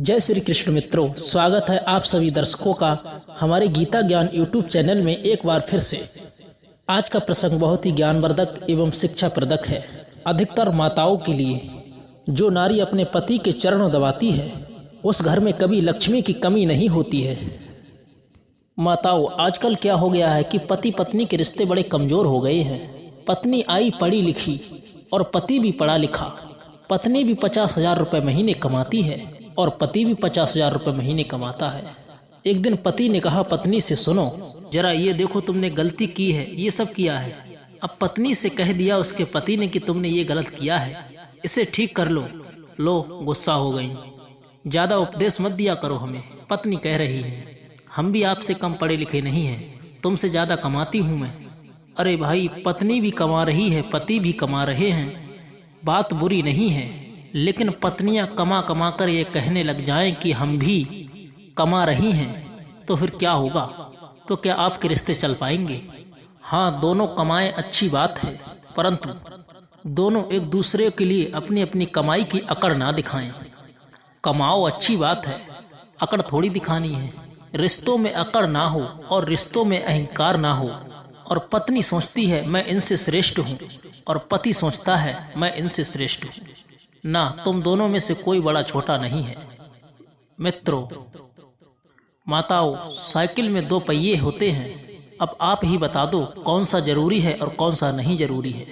जय श्री कृष्ण मित्रों, स्वागत है आप सभी दर्शकों का हमारे गीता ज्ञान यूट्यूब चैनल में एक बार फिर से। आज का प्रसंग बहुत ही ज्ञानवर्धक एवं शिक्षाप्रदक है। अधिकतर माताओं के लिए जो नारी अपने पति के चरण दबाती है उस घर में कभी लक्ष्मी की कमी नहीं होती है। माताओं, आजकल क्या हो गया है कि पति पत्नी के रिश्ते बड़े कमजोर हो गए हैं। पत्नी आई पढ़ी लिखी और पति भी पढ़ा लिखा। पत्नी भी 50,000 रुपये महीने कमाती है और पति भी 50,000 रुपये महीने कमाता है। एक दिन पति ने कहा पत्नी से, सुनो जरा ये देखो, तुमने गलती की है, ये सब किया है। अब पत्नी से कह दिया उसके पति ने कि तुमने ये गलत किया है, इसे ठीक कर लो। लो, गुस्सा हो गई। ज्यादा उपदेश मत दिया करो हमें। पत्नी कह रही है, हम भी आपसे कम पढ़े लिखे नहीं हैं, तुमसे ज्यादा कमाती हूँ मैं। अरे भाई, पत्नी भी कमा रही है, पति भी कमा रहे हैं, बात बुरी नहीं है, लेकिन पत्नियां कमा कमा कर ये कहने लग जाएं कि हम भी कमा रही हैं, तो फिर क्या होगा? तो क्या आपके रिश्ते चल पाएंगे? हाँ, दोनों कमाएं अच्छी बात है, परंतु दोनों एक दूसरे के लिए अपनी अपनी कमाई की अकड़ ना दिखाएं। कमाओ अच्छी बात है, अकड़ थोड़ी दिखानी है। रिश्तों में अकड़ ना हो और रिश्तों में अहंकार ना हो। और पत्नी सोचती है मैं इनसे श्रेष्ठ हूँ और पति सोचता है मैं इनसे श्रेष्ठ हूँ। ना, तुम दोनों में से कोई बड़ा छोटा नहीं है। मित्रों, माताओं, साइकिल में 2 पहिए होते हैं। अब आप ही बता दो कौन सा जरूरी है और कौन सा नहीं जरूरी है।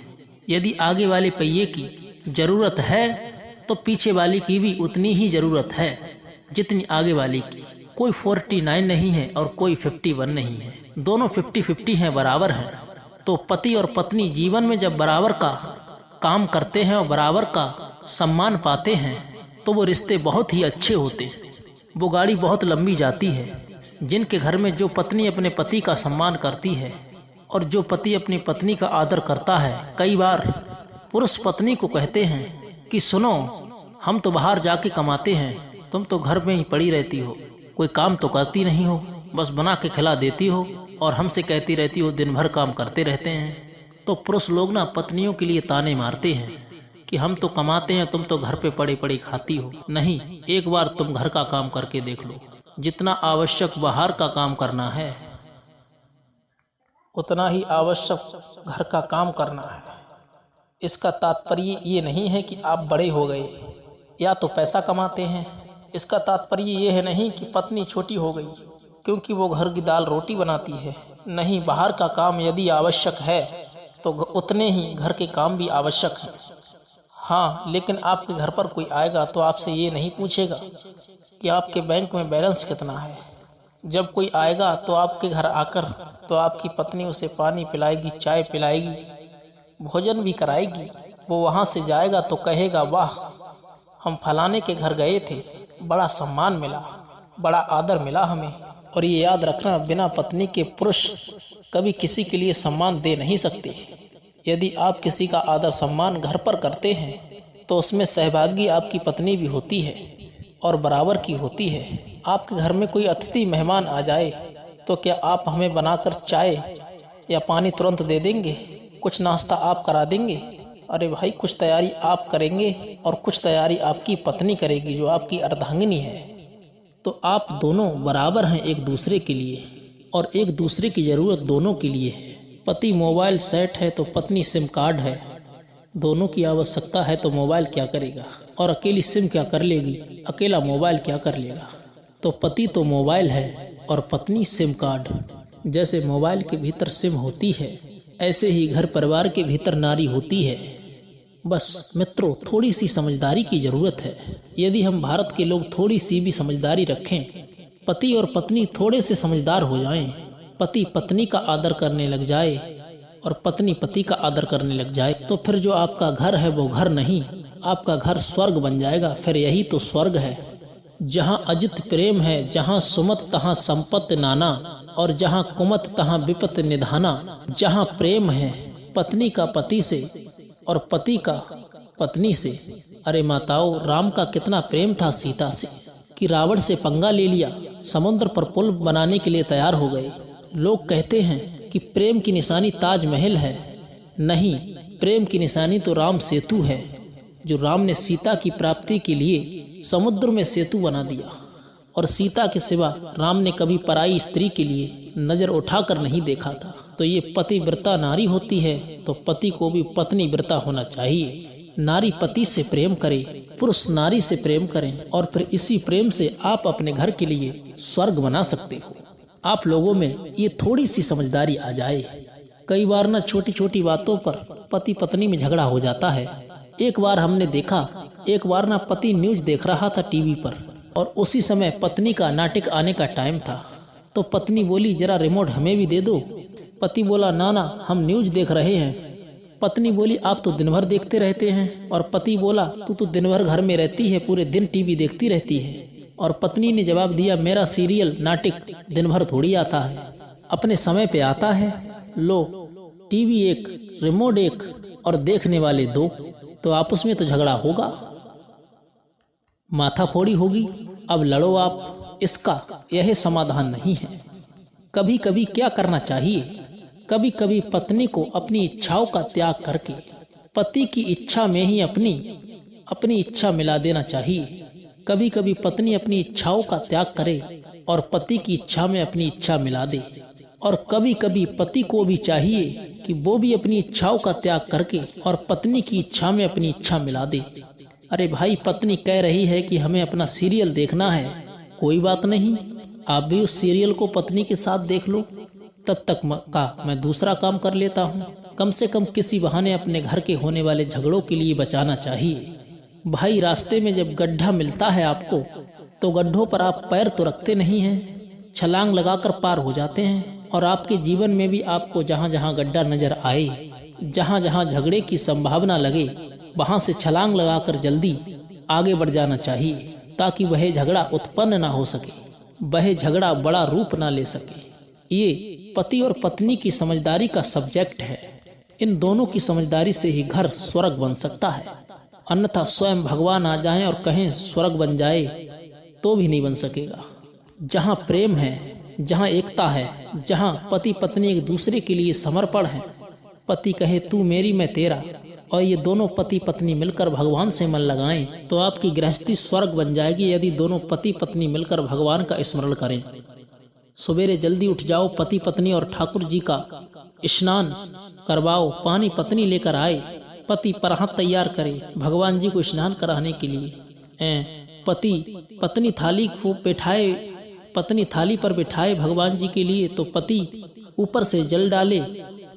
यदि आगे वाले पहिए की जरूरत है तो पीछे वाली की भी उतनी ही जरूरत है जितनी आगे वाली की। कोई 49 नहीं है और कोई 51 नहीं है, दोनों 50-50 हैं, बराबर हैं। तो पति और पत्नी जीवन में जब बराबर का काम करते हैं और बराबर का सम्मान पाते हैं तो वो रिश्ते बहुत ही अच्छे होते हैं। वो गाड़ी बहुत लंबी जाती है। जिनके घर में जो पत्नी अपने पति का सम्मान करती है और जो पति अपनी पत्नी का आदर करता है, कई बार पुरुष पत्नी को कहते हैं कि सुनो, हम तो बाहर जाके कमाते हैं, तुम तो घर में ही पड़ी रहती हो, कोई काम तो करती नहीं हो, बस बना के खिला देती हो और हमसे कहती रहती हो दिन भर काम करते रहते हैं। तो पुरुष लोग ना पत्नियों के लिए ताने मारते हैं कि हम तो कमाते हैं, तुम तो घर पे पड़े पड़े खाती हो। नहीं, एक बार तुम घर का काम करके देख लो। जितना आवश्यक बाहर का काम करना है उतना ही आवश्यक घर का काम करना है। इसका तात्पर्य ये नहीं है कि आप बड़े हो गए या तो पैसा कमाते हैं। इसका तात्पर्य ये है नहीं कि पत्नी छोटी हो गई क्योंकि वो घर की दाल रोटी बनाती है। नहीं, बाहर का काम यदि आवश्यक है तो उतने ही घर के काम भी आवश्यक हैं। हाँ, लेकिन आपके घर पर कोई आएगा तो आपसे ये नहीं पूछेगा कि आपके बैंक में बैलेंस कितना है। जब कोई आएगा तो आपके घर आकर तो आपकी पत्नी उसे पानी पिलाएगी, चाय पिलाएगी, भोजन भी कराएगी। वो वहाँ से जाएगा तो कहेगा, वाह, हम फलाने के घर गए थे, बड़ा सम्मान मिला, बड़ा आदर मिला हमें। और ये याद रखना, बिना पत्नी के पुरुष कभी किसी के लिए सम्मान दे नहीं सकते। यदि आप किसी का आदर सम्मान घर पर करते हैं तो उसमें सहभागी आपकी पत्नी भी होती है और बराबर की होती है। आपके घर में कोई अतिथि मेहमान आ जाए तो क्या आप हमें बनाकर चाय या पानी तुरंत दे देंगे? कुछ नाश्ता आप करा देंगे? अरे भाई, कुछ तैयारी आप करेंगे और कुछ तैयारी आपकी पत्नी करेगी जो आपकी अर्धांगिनी है। तो आप दोनों बराबर हैं एक दूसरे के लिए और एक दूसरे की जरूरत दोनों के लिए है। पति मोबाइल सेट है तो पत्नी सिम कार्ड है। दोनों की आवश्यकता है तो मोबाइल क्या करेगा और अकेली सिम क्या कर लेगी, अकेला मोबाइल क्या कर लेगा। तो पति तो मोबाइल है और पत्नी सिम कार्ड। जैसे मोबाइल के भीतर सिम होती है ऐसे ही घर परिवार के भीतर नारी होती है। बस मित्रों, थोड़ी सी समझदारी की जरूरत है। यदि हम भारत के लोग थोड़ी सी भी समझदारी रखें, पति और पत्नी थोड़े से समझदार हो जाएं, पति पत्नी का आदर करने लग जाए और पत्नी पति का आदर करने लग जाए, तो फिर जो आपका घर है वो घर नहीं, आपका घर स्वर्ग बन जाएगा। फिर यही तो स्वर्ग है, जहाँ अजित प्रेम है, जहाँ सुमत तहाँ संपत्ति नाना और जहाँ कुमत तहाँ विपत निधाना। जहाँ प्रेम है पत्नी का पति से और पति का पत्नी से। अरे माताओं, राम का कितना प्रेम था सीता से कि रावण से पंगा ले लिया, समुद्र पर पुल बनाने के लिए तैयार हो गए। लोग कहते हैं कि प्रेम की निशानी ताजमहल है। नहीं, प्रेम की निशानी तो राम सेतु है जो राम ने सीता की प्राप्ति के लिए समुद्र में सेतु बना दिया और सीता के सिवा राम ने कभी पराई स्त्री के लिए नजर उठाकर नहीं देखा था। तो ये पतिव्रता नारी होती है, तो पति को भी पत्नी व्रता होना चाहिए। नारी पति से प्रेम करे, पुरुष नारी से प्रेम करें और फिर इसी प्रेम से आप अपने घर के लिए स्वर्ग बना सकते हो। आप लोगों में ये थोड़ी सी समझदारी आ जाए। कई बार ना छोटी छोटी बातों पर पति पत्नी में झगड़ा हो जाता है। एक बार हमने देखा, एक बार ना पति न्यूज देख रहा था टीवी पर और उसी समय पत्नी का नाटक आने का टाइम था। तो पत्नी बोली जरा रिमोट हमें भी दे दो। पति बोला ना ना हम न्यूज देख रहे हैं। पत्नी बोली आप तो दिन भर देखते रहते हैं। और पति बोला तू तो दिन भर घर में रहती है, पूरे दिन टीवी देखती रहती है। और पत्नी ने जवाब दिया मेरा सीरियल नाटक दिन भर थोड़ी आता है, अपने समय पे आता है। लो टीवी एक, रिमोट एक और देखने वाले दो, तो आपस में तो झगड़ा होगा, माथाफोड़ी होगी। अब लड़ो आप, इसका यह समाधान नहीं है। कभी कभी क्या करना चाहिए, कभी कभी पत्नी को अपनी इच्छाओं का त्याग करके पति की इच्छा में ही अपनी इच्छा मिला देना चाहिए। कभी कभी पत्नी अपनी इच्छाओं का त्याग करे और पति की इच्छा में अपनी इच्छा मिला दे। और कभी कभी पति को भी चाहिए कि वो भी अपनी इच्छाओं का त्याग करके और पत्नी की इच्छा में अपनी इच्छा मिला दे। अरे भाई पत्नी कह रही है कि हमें अपना सीरियल देखना है, कोई बात नहीं, आप भी उस सीरियल को पत्नी के साथ देख लो, तब तक मैं दूसरा काम कर लेता हूँ। कम से कम किसी बहाने अपने घर के होने वाले झगड़ों के लिए बचाना चाहिए। भाई रास्ते में जब गड्ढा मिलता है आपको, तो गड्ढों पर आप पैर तो रखते नहीं हैं, छलांग लगाकर पार हो जाते हैं। और आपके जीवन में भी आपको जहाँ जहाँ गड्ढा नजर आए, जहाँ जहाँ झगड़े की संभावना लगे, वहाँ से छलांग लगाकर जल्दी आगे बढ़ जाना चाहिए, ताकि वह झगड़ा उत्पन्न ना हो सके, वह झगड़ा बड़ा रूप ना ले सके। ये पति और पत्नी की समझदारी का सब्जेक्ट है। इन दोनों की समझदारी से ही घर स्वर्ग बन सकता है, अन्यथा स्वयं भगवान आ जाएं और कहें स्वर्ग बन जाए तो भी नहीं बन सकेगा। जहाँ प्रेम है, जहाँ एकता है, जहाँ पति पत्नी एक दूसरे के लिए समर्पण है, पति कहे तू मेरी मैं तेरा, और ये दोनों पति पत्नी मिलकर भगवान से मन लगाएं, तो आपकी गृहस्थी स्वर्ग बन जाएगी। यदि दोनों पति पत्नी मिलकर भगवान का स्मरण करें। सवेरे जल्दी उठ जाओ, पति पत्नी और ठाकुर जी का स्नान करवाओ, पानी पत्नी लेकर आए, पति परात तैयार करे भगवान जी को स्नान कराने के लिए। पति पत्नी पत्नी थाली पर बिठाए भगवान जी के लिए, तो पति ऊपर से जल डाले,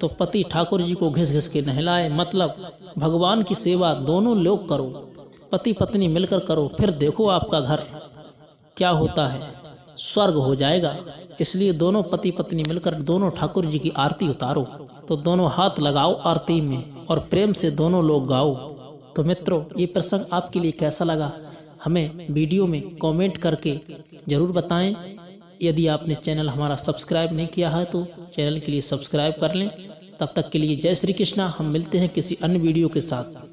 तो पति ठाकुर जी को घिस घिस के नहलाए। मतलब भगवान की सेवा दोनों लोग करो, पति पत्नी मिलकर करो, फिर देखो आपका घर क्या होता है, स्वर्ग हो जाएगा। इसलिए दोनों पति पत्नी मिलकर दोनों ठाकुर जी की आरती उतारो, तो दोनों हाथ लगाओ आरती में और प्रेम से दोनों लोग गाओ। तो मित्रों, ये प्रसंग आपके लिए कैसा लगा हमें वीडियो में कमेंट करके जरूर बताएं। यदि आपने चैनल हमारा सब्सक्राइब नहीं किया है तो चैनल के लिए सब्सक्राइब कर लें। तब तक के लिए जय श्री कृष्णा। हम मिलते हैं किसी अन्य वीडियो के साथ।